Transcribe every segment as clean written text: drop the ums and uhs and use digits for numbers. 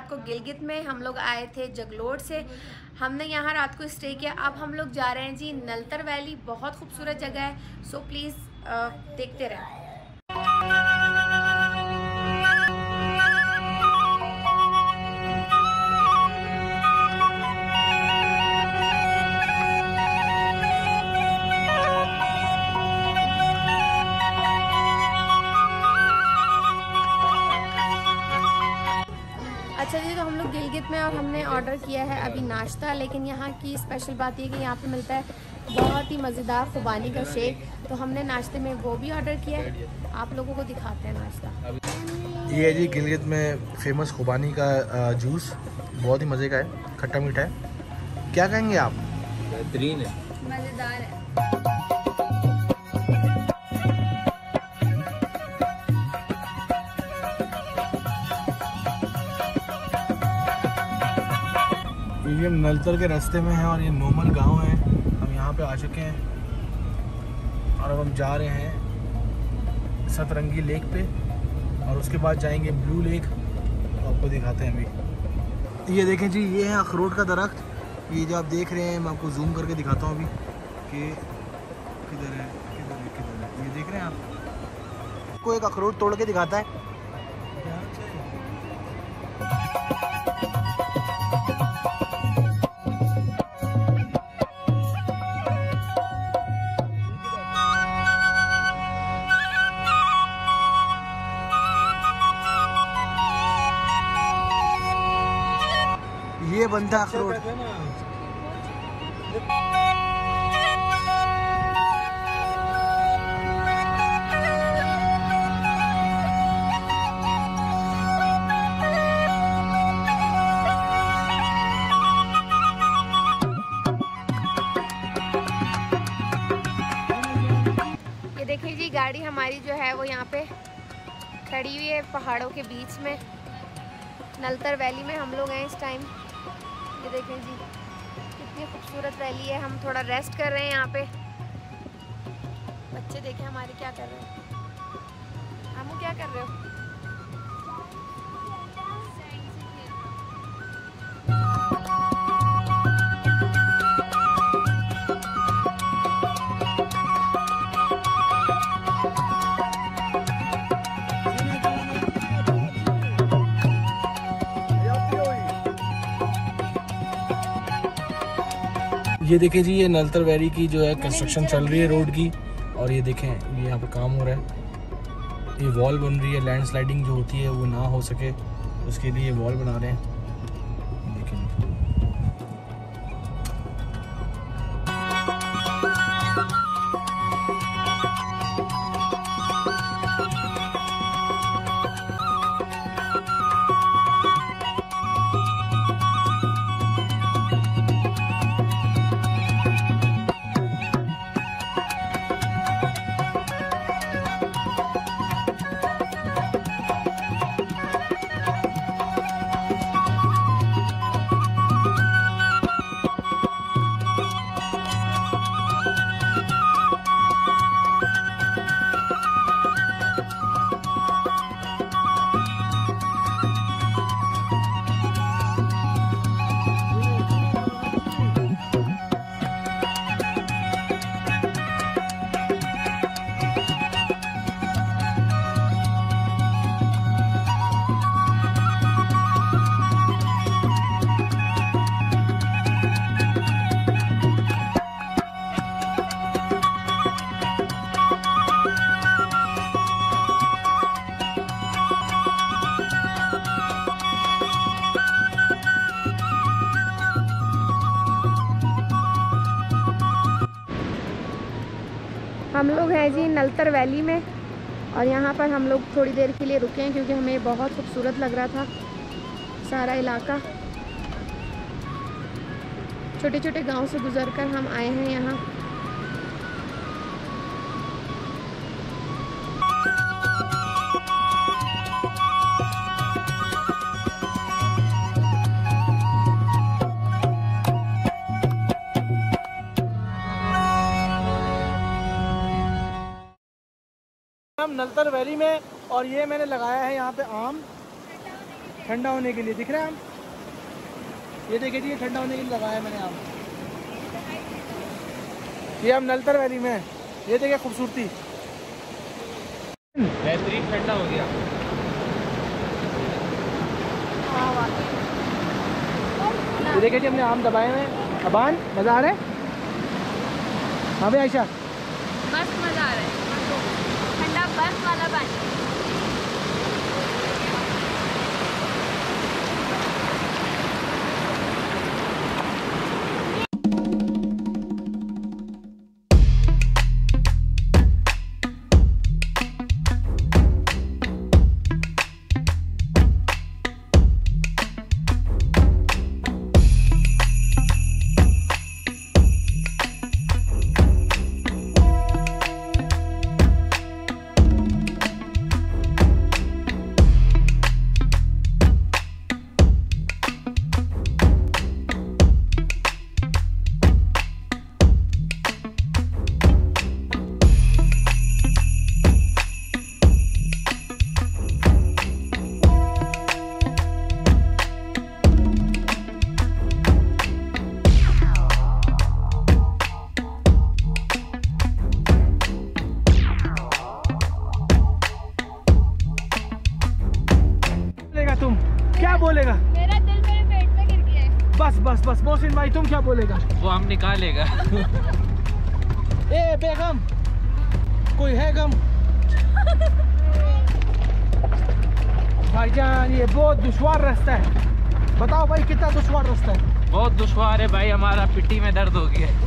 रात को गिलगित में। हम लोग आए थे जगलोट से, हमने यहाँ रात को स्टे किया। अब हम लोग जा रहे हैं जी नलतर वैली। बहुत खूबसूरत जगह है, सो प्लीज़ देखते रहें। अच्छा जी, तो हम लोग गिलगित में और हमने ऑर्डर किया है अभी नाश्ता। लेकिन यहाँ की स्पेशल बात ये कि यहाँ पे मिलता है बहुत ही मज़ेदार खुबानी का शेक, तो हमने नाश्ते में वो भी ऑर्डर किया है। आप लोगों को दिखाते हैं नाश्ता। ये है जी गिलगित में फेमस खुबानी का जूस, बहुत ही मज़े का है, खट्टा मीठा है। क्या कहेंगे आप? बेहतरीन है, मज़ेदार है। ये नलतर के रास्ते में है और ये नोमल गांव है। हम यहाँ पे आ चुके हैं और अब हम जा रहे हैं सतरंगी लेक पे और उसके बाद जाएंगे ब्लू लेक, तो आपको दिखाते हैं अभी। ये देखें जी, ये है अखरोट का दरख्त। ये जो आप देख रहे हैं, मैं आपको जूम करके दिखाता हूँ अभी कि किधर है, किधर है, किधर है। ये देख रहे हैं आप, आपको एक अखरोट तोड़ के दिखाता है। ये बनता है अखरोट। ये देखिए जी, गाड़ी हमारी जो है वो यहाँ पे खड़ी हुई है पहाड़ों के बीच में। नलतर वैली में हम लोग हैं इस टाइम। ये देखें जी, कितनी खूबसूरत वैली है। हम थोड़ा रेस्ट कर रहे हैं यहाँ पे। बच्चे देखें हमारे क्या कर रहे हैं। हम क्या कर रहे हो? ये देखें जी, ये नलतर वैली की जो है कंस्ट्रक्शन चल रही है रोड की, और ये देखें ये यहाँ पे काम हो रहा है। ये वॉल बन रही है, लैंडस्लाइडिंग जो होती है वो ना हो सके उसके लिए ये वॉल बना रहे हैं। देखें हम लोग हैं जी नलतर वैली में और यहाँ पर हम लोग थोड़ी देर के लिए रुके हैं क्योंकि हमें बहुत खूबसूरत लग रहा था सारा इलाका। छोटे छोटे गांव से गुजरकर हम आए हैं यहाँ। हम नलतर वैली में, और ये मैंने लगाया है यहाँ पे आम। ठंडा होने के लिए, दिख रहा है आम? ये देखिए जी, ये ठंडा होने के लिए लगाया मैंने आम। ये हम नलतर वैली में है, ये देखिए खूबसूरती, बेहतरीन ठंडा हो गया। ये देखिए जी, हमने आम दबाए हुए हैं। अबान, मज़ा आ रहा है? हाँ भाई आयशा, मस्त मज़ा आ रहा है, ठंडा बर्फ वाला पानी। तुम क्या बोलेगा? मेरा दिल मेरे पेट में गिर गया है। बस बस बस मोहसिन भाई, तुम क्या बोलेगा? वो हम निकालेगा। ए बेगम, कोई है गम? भाईजान, ये बहुत दुश्वार रास्ता है। बताओ भाई, कितना दुश्वार रास्ता है? बहुत दुश्वार है भाई, हमारा पिट्टी में दर्द हो गया है।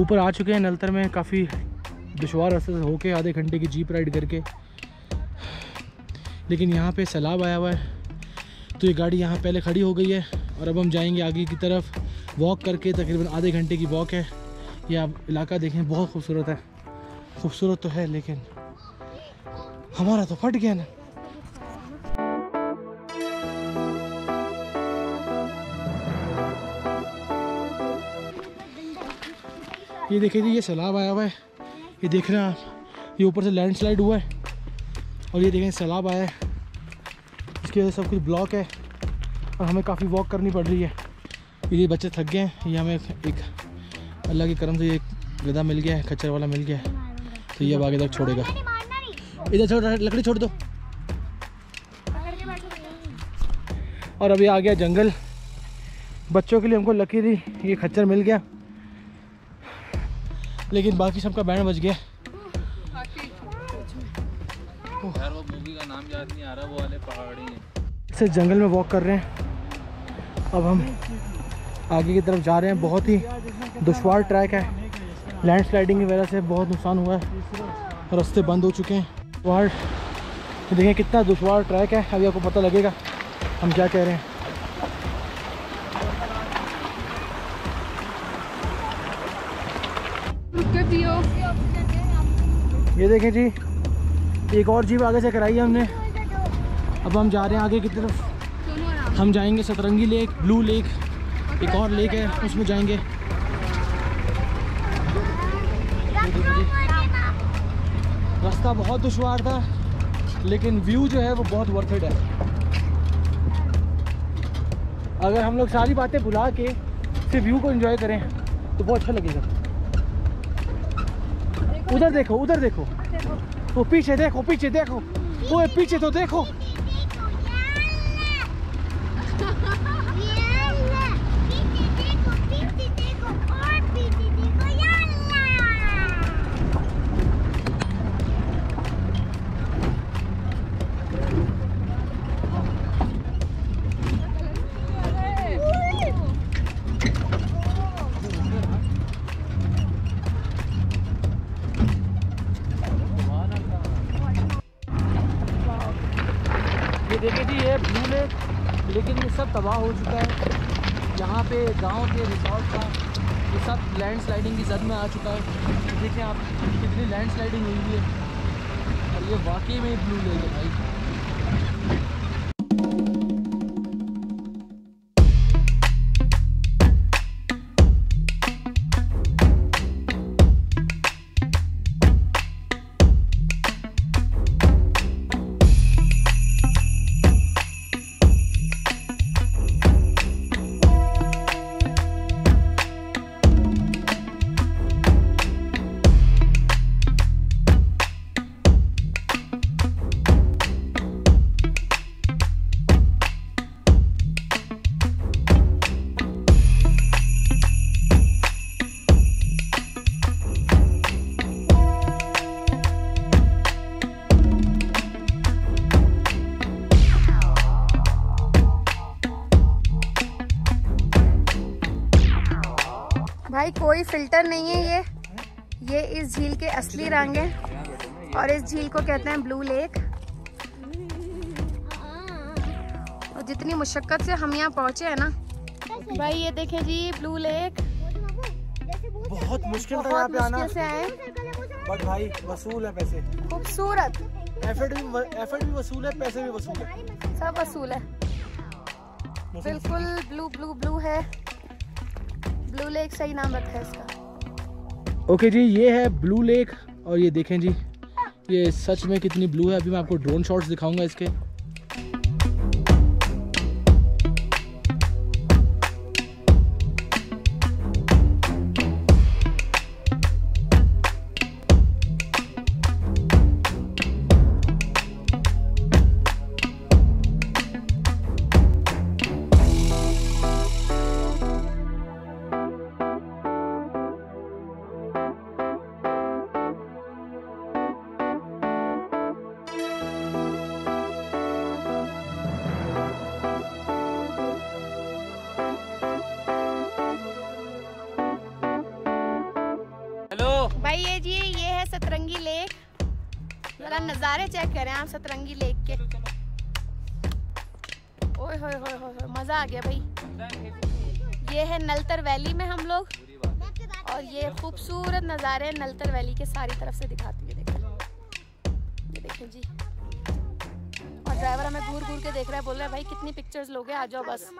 ऊपर आ चुके हैं नलतर में, काफ़ी दुश्वार रास्ते से होके आधे घंटे की जीप राइड करके, लेकिन यहाँ पे सैलाब आया हुआ है तो ये गाड़ी यहाँ पहले खड़ी हो गई है और अब हम जाएंगे आगे की तरफ वॉक करके। तकरीबन आधे घंटे की वॉक है। ये आप इलाका देखें, बहुत खूबसूरत है। खूबसूरत तो है लेकिन हमारा तो फट गया ना। ये देखिए जी, ये सैलाब आया हुआ है, ये देख रहे हैं आप, ये ऊपर से लैंडस्लाइड हुआ है और ये देखें सैलाब आया है, इसकी वजह से सब कुछ ब्लॉक है और हमें काफ़ी वॉक करनी पड़ रही है। ये बच्चे थक गए हैं, ये हमें एक अल्लाह के करम से ये गधा मिल गया है, खच्चर वाला मिल गया है, तो ये अब आगे तक छोड़ेगा। इधर छोड़, लकड़ी छोड़ दो। और अभी आ गया जंगल, बच्चों के लिए हमको लकीली ये खच्चर मिल गया, लेकिन बाकी सबका बैंड बज गया। यार वो मूवी का नाम याद नहीं आ रहा, वो वाले पहाड़ी हैं। से जंगल में वॉक कर रहे हैं। अब हम आगे की तरफ जा रहे हैं। बहुत ही दुश्वार ट्रैक है, लैंडस्लाइडिंग की वजह से बहुत नुकसान हुआ है, रास्ते बंद हो चुके हैं। वार देखें कितना दुश्वार ट्रैक है, अभी आपको पता लगेगा हम क्या कह रहे हैं। ये देखें जी, एक और जीप आगे से कराई है हमने। अब हम जा रहे हैं आगे की तरफ। हम जाएंगे सतरंगी लेक, ब्लू लेक, एक और लेक है उसमें जाएंगे। रास्ता बहुत दुश्वार था लेकिन व्यू जो है वो बहुत वर्थ इट है। अगर हम लोग सारी बातें भुला के सिर्फ व्यू को एंजॉय करें तो बहुत अच्छा लगेगा। उधर देखो, उधर देखो, वो पीछे देखो, पीछे देखो, वो पीछे तो देखो। देखिए जी, ये ब्लू लेक, लेकिन ये सब तबाह हो चुका है। यहाँ पे गांव के रिसोर्ट था, ये सब लैंडस्लाइडिंग की जद में आ चुका है। देखिए आप कितनी लैंडस्लाइडिंग हुई है और ये वाकई में ब्लू लेक है भाई। भाई कोई फिल्टर नहीं है ये इस झील के असली रंग है और इस झील को कहते हैं ब्लू लेक। और जितनी मुशक्कत से हम यहाँ पहुँचे हैं ना भाई, ये देखें जी ब्लू लेक। बहुत मुश्किल था यहाँ पे आना से आए, बट भाई वसूल है पैसे। खूबसूरत, एफर्ट भी वसूल है, पैसे भी वसूल है, सब वसूल है। बिल्कुल ब्लू ब्लू ब्लू है, ब्लू लेक सही नाम रखा है इसका। ओके जी, ये है ब्लू लेक और ये देखें जी, ये सच में कितनी ब्लू है। अभी मैं आपको ड्रोन शॉट्स दिखाऊंगा इसके। भाई ये है सतरंगी लेक। जरा नज़ारे चेक करें आप सतरंगी लेक के। ओए होए होए होए, मज़ा आ गया भाई। ये है नलतर वैली में हम लोग, और ये खूबसूरत नज़ारे नलतर वैली के सारी तरफ से दिखाती है। ये देखें जी, और ड्राइवर हमें घूर घूर के देख रहा है, बोल रहा है भाई कितनी पिक्चर्स लोगे, आ जाओ बस।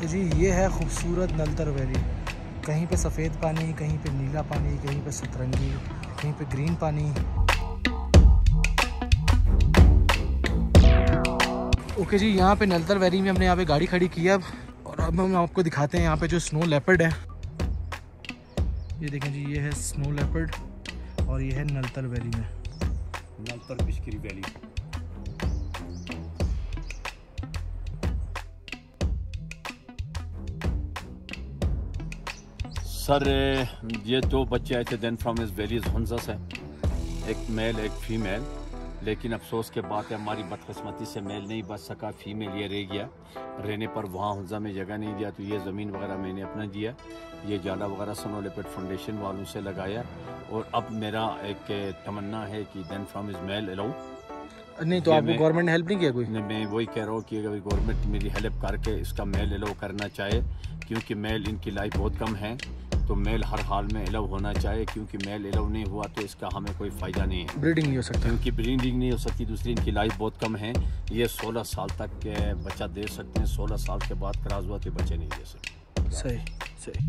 जी ये है खूबसूरत नलतर वैली। कहीं पे सफ़ेद पानी, कहीं पे नीला पानी, कहीं पे सतरंगी, कहीं पे ग्रीन पानी। ओके जी, यहाँ पे नलतर वैली में हमने यहाँ पे गाड़ी खड़ी की है अब, और अब हम आपको दिखाते हैं यहाँ पे जो स्नो लेपर्ड है। ये देखें जी, ये है स्नो लेपर्ड और ये है नलतर वैली में, नलतर बिस्किरी वैली। सर ये दो बच्चे आए थे देन फ्रॉम इस वैलीज हुंजा से, एक मेल एक फीमेल, लेकिन अफसोस के बात है हमारी बदकिस्मती से मेल नहीं बच सका, फीमेल ये रह गया। रहने पर वहाँ हुंजा में जगह नहीं दिया तो ये ज़मीन वगैरह मैंने अपना दिया, ये जाला वगैरह स्नो लेपर्ड फाउंडेशन वालों से लगाया। और अब मेरा एक तमन्ना है कि then from is mail allow. नहीं तो आपको गवर्नमेंट ने हेल्प नहीं किया कोई? मैं वही कह रहा हूँ कि अगर गवर्नमेंट मेरी हेल्प करके इसका मेल अलाउ करना चाहे, क्योंकि मेल इनकी लाइफ बहुत कम है, तो मेल हर हाल में अलाउ होना चाहिए, क्योंकि मेल अलाउ नहीं हुआ तो इसका हमें कोई फ़ायदा नहीं है, ब्रीडिंग नहीं हो सकती, क्योंकि ब्रीडिंग नहीं हो सकती। दूसरी इनकी लाइफ बहुत कम है, ये 16 साल तक के बच्चा दे सकते हैं, 16 साल के बाद क्रॉस हुआ तो बच्चे नहीं दे सकते। सही सही।